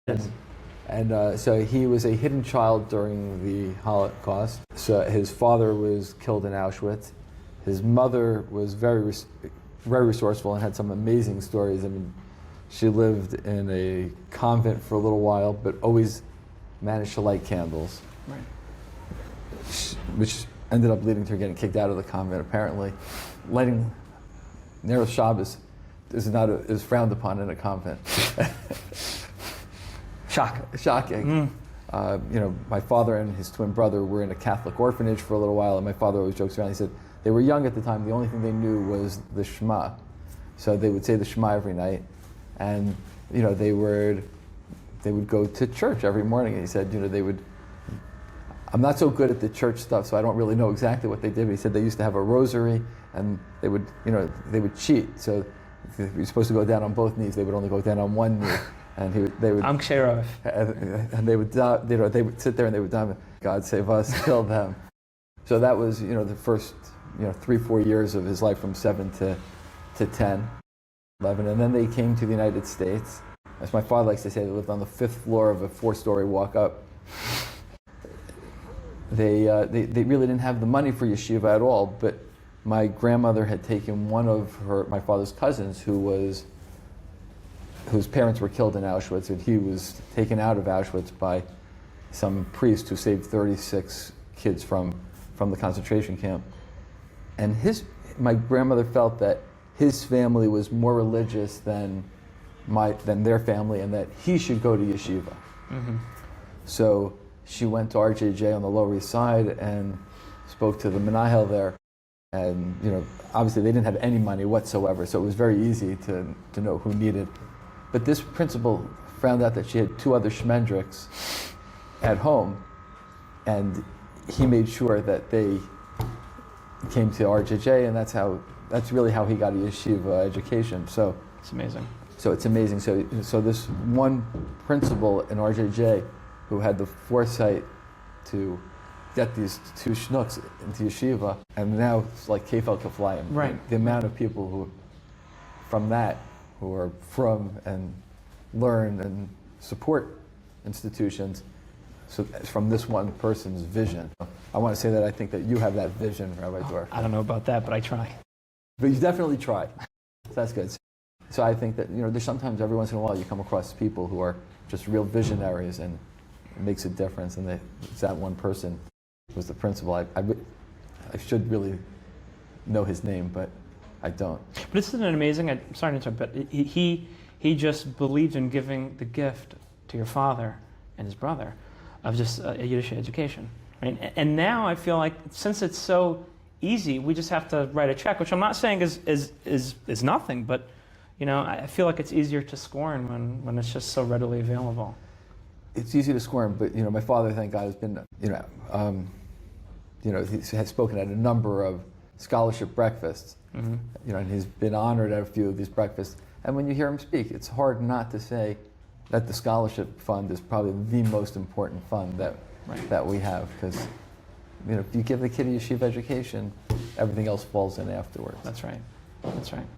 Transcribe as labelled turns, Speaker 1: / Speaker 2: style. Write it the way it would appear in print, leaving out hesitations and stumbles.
Speaker 1: Yes.
Speaker 2: And so he was a hidden child during the Holocaust. So his father was killed in Auschwitz. His mother was very resourceful and had some amazing stories. I mean, she lived in a convent for a little while, but always managed to light candles,
Speaker 1: Right.
Speaker 2: which ended up leading to her getting kicked out of the convent. Apparently, lighting Ner Shabbos is frowned upon in a convent. Shocking. My father and his twin brother were in a Catholic orphanage for a little while, and my father always jokes around. He said they were young at the time. The only thing they knew was the Shema, so they would say the Shema every night, and they would go to church every morning. And he said, they would. I'm not so good at the church stuff, so I don't really know exactly what they did. But he said they used to have a rosary, and they would cheat. So if you're supposed to go down on both knees, they would only go down on one knee. And they would.
Speaker 1: I'm Ksherov.
Speaker 2: And they would, they would sit there and they would die. God save us, kill them. So that was, the first, 3-4 years of his life, from 7 to 10, 11, and then they came to the United States. As my father likes to say, they lived on the 5th floor of a 4-story walk-up. They really didn't have the money for yeshiva at all. But my grandmother had taken one of my father's cousins, whose parents were killed in Auschwitz, and he was taken out of Auschwitz by some priest who saved 36 kids from the concentration camp. And my grandmother felt that his family was more religious than their family, and that he should go to yeshiva.
Speaker 1: Mm-hmm.
Speaker 2: So she went to RJJ on the Lower East Side and spoke to the Menahel there. And obviously they didn't have any money whatsoever, so it was very easy to know who needed. But this principal found out that she had 2 other Schmendricks at home, and he made sure that they came to RJJ, and that's really how he got a yeshiva education. So
Speaker 1: It's amazing.
Speaker 2: So it's amazing. So this one principal in RJJ who had the foresight to get these 2 schnooks into yeshiva, and now it's like Kefal Keflayim.
Speaker 1: Right.
Speaker 2: The amount of people who are from and learn and support institutions, so from this one person's vision. I want to say that I think that you have that vision, Rabbi Dorf.
Speaker 1: I don't know about that, but I try.
Speaker 2: But you definitely try. So that's good. So I think that there's sometimes, every once in a while, you come across people who are just real visionaries, and it makes a difference. And it's that one person was the principal. I should really know his name, but I don't.
Speaker 1: But isn't it amazing? I'm sorry to interrupt, but he just believed in giving the gift to your father and his brother of just a Yiddish education. Right? And now I feel like, since it's so easy, we just have to write a check, which I'm not saying is nothing, but I feel like it's easier to scorn when it's just so readily available.
Speaker 2: It's easy to scorn, but my father, thank God, has been he has spoken at a number of scholarship breakfasts. Mm-hmm. And he's been honored at a few of these breakfasts. And when you hear him speak, it's hard not to say that the scholarship fund is probably the most important fund that we have, because if you give the kid a yeshiva education, everything else falls in afterwards.
Speaker 1: That's right. That's right.